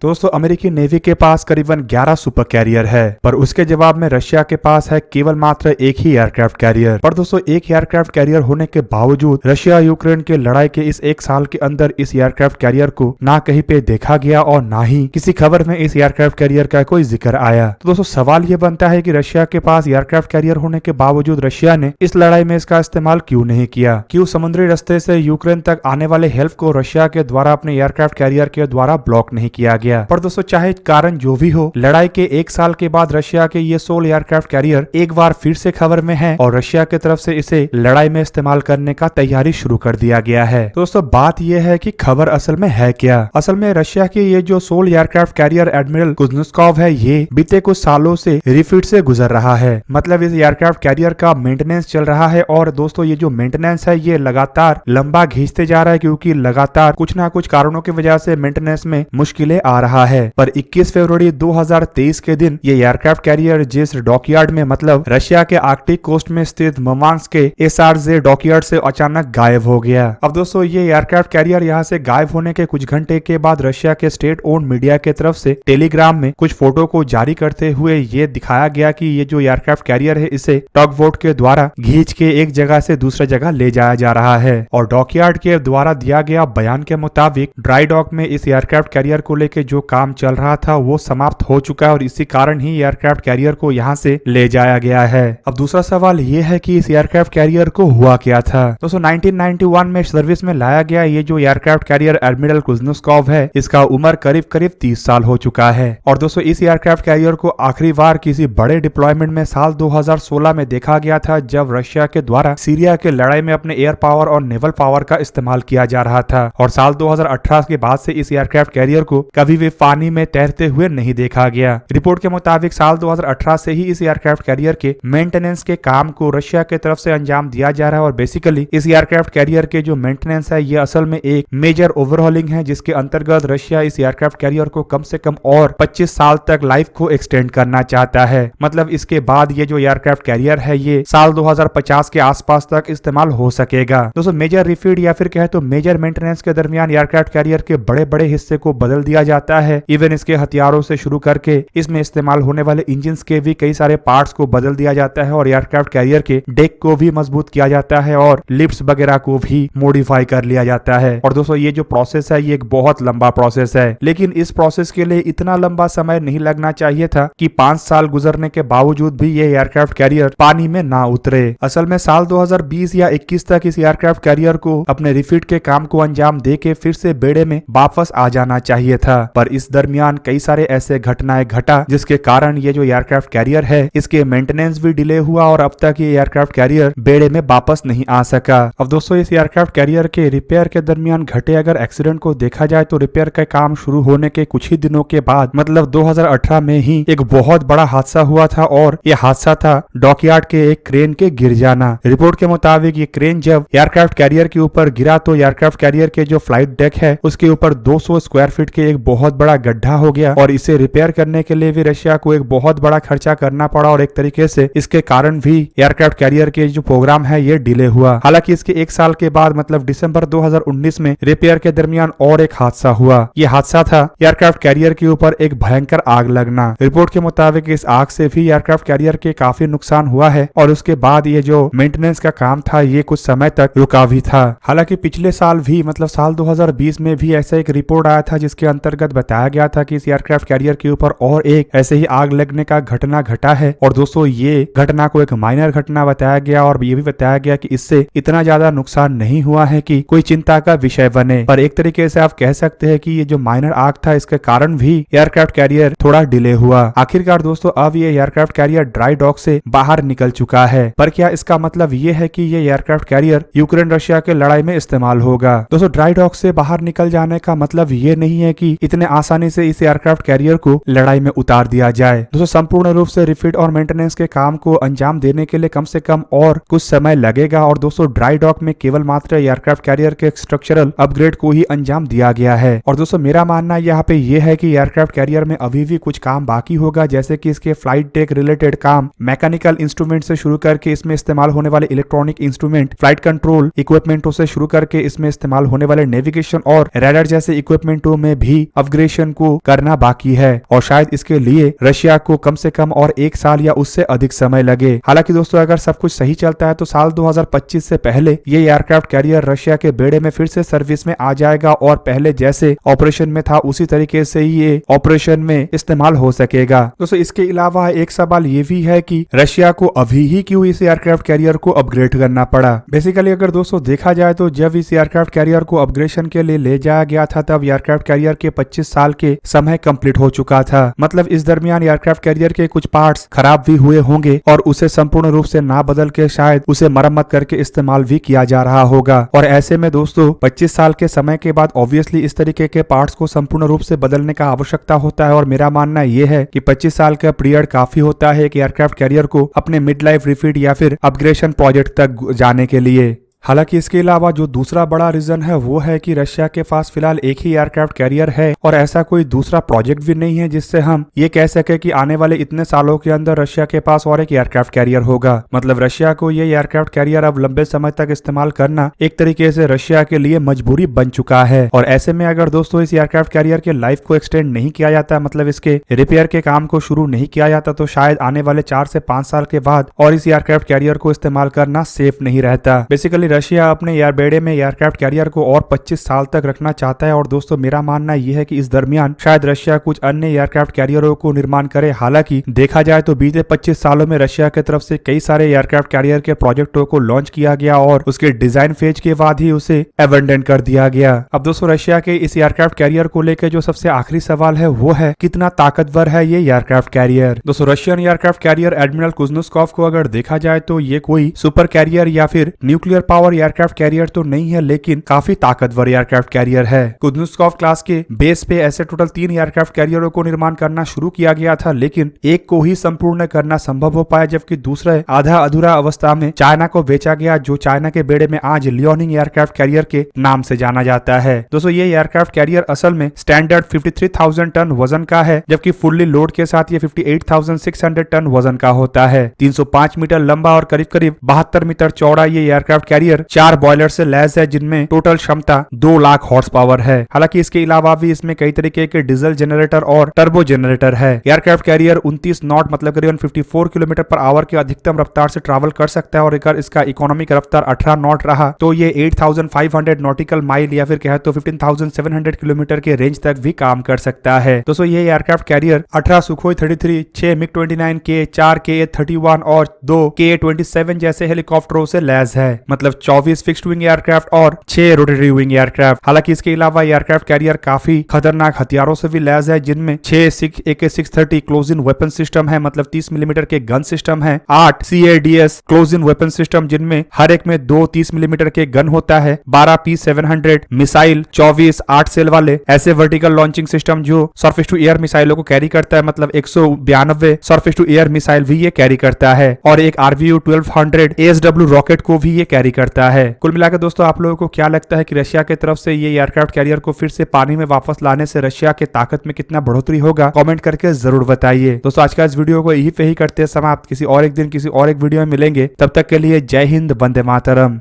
दोस्तों अमेरिकी नेवी के पास करीबन 11 सुपर कैरियर है, पर उसके जवाब में रशिया के पास है केवल मात्र एक ही एयरक्राफ्ट कैरियर। पर दोस्तों एक एयरक्राफ्ट कैरियर होने के बावजूद रशिया यूक्रेन के लड़ाई के इस एक साल के अंदर इस एयरक्राफ्ट कैरियर को ना कहीं पे देखा गया और ना ही किसी खबर में इस एयरक्राफ्ट कैरियर का कोई जिक्र आया। तो दोस्तों सवाल ये बनता है कि रशिया के पास एयरक्राफ्ट कैरियर होने के बावजूद रशिया ने इस लड़ाई में इसका इस्तेमाल क्यों नहीं किया? क्यों समुद्री रास्ते से यूक्रेन तक आने वाले हेल्प को रशिया के द्वारा अपने एयरक्राफ्ट कैरियर के द्वारा ब्लॉक नहीं किया गया? पर दोस्तों चाहे कारण जो भी हो, लड़ाई के एक साल के बाद रशिया के ये 16 एयरक्राफ्ट कैरियर एक बार फिर से खबर में है और रशिया की तरफ से इसे लड़ाई में इस्तेमाल करने का तैयारी शुरू कर दिया गया है। दोस्तों बात यह है कि खबर असल में है क्या? असल में रशिया के ये जो 16 एयरक्राफ्ट कैरियर एडमिरल कुज्नेत्सोव है, ये बीते कुछ सालों से रिफिट से गुजर रहा है। मतलब इस एयरक्राफ्ट कैरियर का मेंटेनेंस चल रहा है और दोस्तों ये जो मेंटेनेंस है ये लगातार लंबा खींचते जा रहा है, क्योंकि लगातार कुछ ना कुछ कारणों की वजह से मेंटेनेंस में मुश्किलें आ रहा है। पर 21 फरवरी 2023 के दिन ये एयरक्राफ्ट कैरियर जिस डॉकयार्ड में मतलब रशिया के आर्कटिक कोस्ट में स्थित मुर्मांस्क के एसआरजे डॉकयार्ड से अचानक गायब हो गया। अब दोस्तों ये एयरक्राफ्ट कैरियर यहाँ से गायब होने के कुछ घंटे के बाद रशिया के स्टेट ओन्ड मीडिया के तरफ से टेलीग्राम में कुछ फोटो को जारी करते हुए ये दिखाया गया कि ये जो एयरक्राफ्ट कैरियर है इसे टग बोट के द्वारा खींच के एक जगह से दूसरे जगह ले जाया जा रहा है। और डॉकयार्ड के द्वारा दिया गया बयान के मुताबिक ड्राई डॉक में इस एयरक्राफ्ट कैरियर को लेकर जो काम चल रहा था वो समाप्त हो चुका है और इसी कारण ही एयरक्राफ्ट कैरियर को यहाँ से ले जाया गया है। अब दूसरा सवाल ये है कि इस एयरक्राफ्ट कैरियर को हुआ क्या था? दोस्तों 1991 में सर्विस में लाया गया ये जो एयरक्राफ्ट कैरियर एडमिरल कुज्नेत्सोव है, इसका उम्र करीब करीब 30 साल हो चुका है। और दोस्तों इस एयरक्राफ्ट कैरियर को आखिरी बार किसी बड़े डिप्लॉयमेंट में साल 2016 में देखा गया था, जब रशिया के द्वारा सीरिया के लड़ाई में अपने एयर पावर और नेवल पावर का इस्तेमाल किया जा रहा था। और साल 2018 के बाद से इस एयरक्राफ्ट कैरियर को कभी भी पानी में तैरते हुए नहीं देखा गया। रिपोर्ट के मुताबिक साल 2018 से ही इस एयरक्राफ्ट कैरियर के मेंटेनेंस के काम को रशिया के तरफ से अंजाम दिया जा रहा है। और बेसिकली इस एयरक्राफ्ट कैरियर के जो मेंटेनेंस है ये असल में एक मेजर ओवरहॉलिंग है, जिसके अंतर्गत रशिया इस एयरक्राफ्ट कैरियर को कम से कम और 25 साल तक लाइफ को एक्सटेंड करना चाहता है। मतलब इसके बाद ये जो एयरक्राफ्ट कैरियर है ये साल 2050 के आसपास तक इस्तेमाल हो सकेगा। दोस्तों मेजर रिफिट या फिर कहे तो मेजर मेंटेनेंस के दरमियान एयरक्राफ्ट कैरियर के बड़े बड़े हिस्से को बदल दिया जाता है। इवन इसके हथियारों से शुरू करके इसमें इस्तेमाल होने वाले इंजन के भी कई सारे पार्ट्स को बदल दिया जाता है और एयरक्राफ्ट कैरियर के डेक को भी मजबूत किया जाता है और लिफ्ट्स वगैरह को भी मॉडिफाई कर लिया जाता है। और दोस्तों ये जो प्रोसेस है ये एक बहुत लंबा प्रोसेस है, लेकिन इस प्रोसेस के लिए इतना लंबा समय नहीं लगना चाहिए था कि 5 साल गुजरने के बावजूद भी ये एयरक्राफ्ट कैरियर पानी में ना उतरे। असल में साल 2020 या 21 तक इस एयरक्राफ्ट कैरियर को अपने रिफिट के काम को अंजाम दे के फिर से बेड़े में वापस आ जाना चाहिए था। पर इस दरमियान कई सारे ऐसे घटनाएं घटा जिसके कारण ये जो एयरक्राफ्ट कैरियर है इसके मेंटेनेंस भी डिले हुआ और अब तक ये एयरक्राफ्ट कैरियर बेड़े में वापस नहीं आ सका। अब दोस्तों इस एयरक्राफ्ट कैरियर के रिपेयर के दरमियान घटे अगर एक्सीडेंट को देखा जाए तो रिपेयर का काम शुरू होने के कुछ ही दिनों के बाद मतलब 2018 में ही एक बहुत बड़ा हादसा हुआ था और ये हादसा था डॉकयार्ड के एक क्रेन के गिर जाना। रिपोर्ट के मुताबिक ये क्रेन जब एयरक्राफ्ट कैरियर के ऊपर गिरा तो एयरक्राफ्ट कैरियर के जो फ्लाइट डेक है उसके ऊपर 200 स्क्वायर फीट के एक बहुत बड़ा गड्ढा हो गया और इसे रिपेयर करने के लिए भी रशिया को एक बहुत बड़ा खर्चा करना पड़ा और एक तरीके से इसके कारण भी एयरक्राफ्ट कैरियर के जो प्रोग्राम है ये डिले हुआ। हालांकि इसके एक साल के बाद मतलब दिसंबर 2019 में रिपेयर के दरमियान और एक हादसा हुआ। ये हादसा था एयरक्राफ्ट कैरियर के ऊपर एक भयंकर आग लगना। रिपोर्ट के मुताबिक इस आग से भी एयरक्राफ्ट कैरियर के काफी नुकसान हुआ है और उसके बाद ये जो मेंटेनेंस का काम था ये कुछ समय तक रुका भी था। हालांकि पिछले साल भी मतलब साल 2020 में भी ऐसा एक रिपोर्ट आया था जिसके अंतर्गत बताया गया था कि इस एयरक्राफ्ट कैरियर के ऊपर और एक ऐसे ही आग लगने का घटना घटा है। और दोस्तों ये घटना को एक माइनर घटना बताया गया और ये भी बताया गया कि इससे इतना ज्यादा नुकसान नहीं हुआ है कि कोई चिंता का विषय बने। पर एक तरीके से आप कह सकते हैं कि ये जो माइनर आग था इसके कारण भी एयरक्राफ्ट कैरियर थोड़ा डिले हुआ। आखिरकार दोस्तों अब ये एयरक्राफ्ट कैरियर ड्राई डॉक से बाहर निकल चुका है। पर क्या इसका मतलब ये है कि ये एयरक्राफ्ट कैरियर यूक्रेन रशिया के लड़ाई में इस्तेमाल होगा? दोस्तों ड्राई डॉक से बाहर निकल जाने का मतलब ये नहीं है कि इतने आसानी से इस एयरक्राफ्ट कैरियर को लड़ाई में उतार दिया जाए। दोस्तों संपूर्ण रूप से रिफिट और मेंटेनेंस के काम को अंजाम देने के लिए कम से कम और कुछ समय लगेगा। और दोस्तों ड्राई डॉक में केवल मात्र एयरक्राफ्ट कैरियर के स्ट्रक्चरल अपग्रेड को ही अंजाम दिया गया है। और दोस्तों मेरा मानना यहाँ पे ये है कि एयरक्राफ्ट कैरियर में अभी भी कुछ काम बाकी होगा, जैसे कि इसके फ्लाइट डेक रिलेटेड काम, मैकेनिकल इंस्ट्रूमेंट से शुरू करके इसमें इस्तेमाल होने वाले इलेक्ट्रॉनिक इंस्ट्रूमेंट, फ्लाइट कंट्रोल इक्विपमेंटों से शुरू करके इसमें इस्तेमाल होने वाले नेविगेशन और रडार जैसे इक्विपमेंटों में भी अपग्रेडेशन को करना बाकी है और शायद इसके लिए रशिया को कम से कम और 1 साल या उससे अधिक समय लगे। हालांकि दोस्तों अगर सब कुछ सही चलता है तो साल 2025 से पहले ये एयरक्राफ्ट कैरियर रशिया के बेड़े में फिर से सर्विस में आ जाएगा और पहले जैसे ऑपरेशन में था उसी तरीके से ही ये ऑपरेशन में इस्तेमाल हो सकेगा। दोस्तों इसके अलावा एक सवाल ये भी है कि रशिया को अभी ही क्यों इस एयरक्राफ्ट कैरियर को अपग्रेड करना पड़ा। बेसिकली अगर दोस्तों देखा जाए तो जब इस एयरक्राफ्ट कैरियर को अपग्रेडेशन के लिए ले जाया गया था तब एयरक्राफ्ट कैरियर के 25 साल के समय कंप्लीट हो चुका था। मतलब इस दरमियान एयरक्राफ्ट कैरियर के कुछ पार्ट्स खराब भी हुए होंगे और उसे संपूर्ण रूप से ना बदल के शायद उसे मरम्मत करके इस्तेमाल भी किया जा रहा होगा। और ऐसे में दोस्तों 25 साल के समय के बाद ऑब्वियसली इस तरीके के पार्ट्स को संपूर्ण रूप से बदलने का आवश्यकता होता है और मेरा मानना यह है कि 25 साल का पीरियड काफी होता है कि एयरक्राफ्ट कैरियर को अपने मिड लाइफ रिफिट या फिर अपग्रेडेशन प्रोजेक्ट तक जाने के लिए। हालांकि इसके अलावा जो दूसरा बड़ा रीजन है वो है कि रशिया के पास फिलहाल एक ही एयरक्राफ्ट कैरियर है और ऐसा कोई दूसरा प्रोजेक्ट भी नहीं है जिससे हम ये कह सके कि आने वाले इतने सालों के अंदर रशिया के पास और एक एयरक्राफ्ट कैरियर होगा। मतलब रशिया को ये एयरक्राफ्ट कैरियर अब लंबे समय तक इस्तेमाल करना एक तरीके से रशिया के लिए मजबूरी बन चुका है। और ऐसे में अगर दोस्तों इस एयरक्राफ्ट कैरियर के लाइफ को एक्सटेंड नहीं किया जाता, मतलब इसके रिपेयर के काम को शुरू नहीं किया जाता, तो शायद आने वाले 4 से 5 साल के बाद और इस एयरक्राफ्ट कैरियर को इस्तेमाल करना सेफ नहीं रहता। बेसिकली रशिया अपने एयर बेड़े में एयरक्राफ्ट कैरियर को और 25 साल तक रखना चाहता है और दोस्तों मेरा मानना यह है कि इस दरमियान शायद रशिया कुछ अन्य एयरक्राफ्ट कैरियरों को निर्माण करे। हालांकि देखा जाए तो बीते 25 सालों में रशिया की तरफ से कई सारे एयरक्राफ्ट कैरियर के प्रोजेक्टों को लॉन्च किया गया और उसके डिजाइन फेज के बाद ही उसे एबंडन कर दिया गया। अब दोस्तों रशिया के इस एयरक्राफ्ट कैरियर को लेकर जो सबसे आखिरी सवाल है वो है कितना ताकतवर है ये एयरक्राफ्ट कैरियर। दोस्तों रशियन एयरक्राफ्ट कैरियर एडमिरल कुज्नेत्सोव को अगर देखा जाए तो ये कोई सुपर कैरियर या फिर न्यूक्लियर पावर एयरक्राफ्ट कैरियर तो नहीं है, लेकिन काफी ताकतवर एयरक्राफ्ट कैरियर है। कुज्नेत्सोव क्लास के बेस पे ऐसे टोटल 3 एयरक्राफ्ट कैरियरों को निर्माण करना शुरू किया गया था, लेकिन एक को ही संपूर्ण करना संभव हो पाया, जबकि दूसरे आधा अधूरा अवस्था में चाइना को बेचा गया, जो चाइना के बेड़े में आज लियोनिंग एयरक्राफ्ट कैरियर के नाम से जाना जाता है। दोस्तों ये एयरक्राफ्ट कैरियर असल में स्टैंडर्ड 53,000 टन वजन का है, जबकि फुल्ली लोड के साथ ये 58,600 टन वजन का होता है। 305 मीटर लंबा और करीब करीब 72 मीटर चौड़ा ये एयरक्राफ्ट कैरियर 4 बॉयलर से लैस है, जिनमें टोटल क्षमता 2 लाख हॉर्स पावर है। हालांकि इसके अलावा भी इसमें कई तरीके के डीजल जनरेटर और टर्बो जनरेटर है। एयरक्राफ्ट कैरियर 29 नॉट मतलब करीबन 54 किलोमीटर पर आवर की अधिकतम रफ्तार से ट्रैवल कर सकता है और अगर इसका इकोनॉमिक रफ्तार 18 नॉट रहा तो ये 8,500 नॉटिकल माइल या फिर कहे तो 15,700 किलोमीटर के रेंज तक भी काम कर सकता है। दोस्तों ये एयरक्राफ्ट कैरियर 18 सुखोई 33, 6 मिग 29 के, 4 KA-31 और 2 KA-27 जैसे हेलीकॉप्टरों से लैस है। मतलब 24 फिक्स्ड विंग एयरक्राफ्ट और 6 रोटरी विंग एयरक्राफ्ट। हालांकि इसके अलावा एयरक्राफ्ट कैरियर काफी खतरनाक हथियारों से भी लैस है, जिनमें 6 AK-630 close in weapon system है, मतलब 30 मिलीमीटर के गन सिस्टम है, 8 CADS close in weapon system जिनमें हर एक में 2 30 मिलीमीटर के गन होता है, 12 P700 मिसाइल, 24 8 सेल वाले ऐसे वर्टिकल लॉन्चिंग सिस्टम जो सरफेस टू एयर मिसाइलों को कैरी करता है, मतलब 192 सरफेस टू एयर मिसाइल भी ये कैरी करता है, और एक RVU 1200 ASW रॉकेट को भी ये कैरी करता है। कुल मिलाकर दोस्तों आप लोगों को क्या लगता है कि रशिया की तरफ से ये एयरक्राफ्ट कैरियर को फिर से पानी में वापस लाने से रशिया के ताकत में कितना बढ़ोतरी होगा? कमेंट करके जरूर बताइए। दोस्तों आज का इस वीडियो को यही पे ही करते हैं समाप्त। किसी और एक दिन किसी और एक वीडियो में मिलेंगे, तब तक के लिए जय हिंद, वंदे मातरम।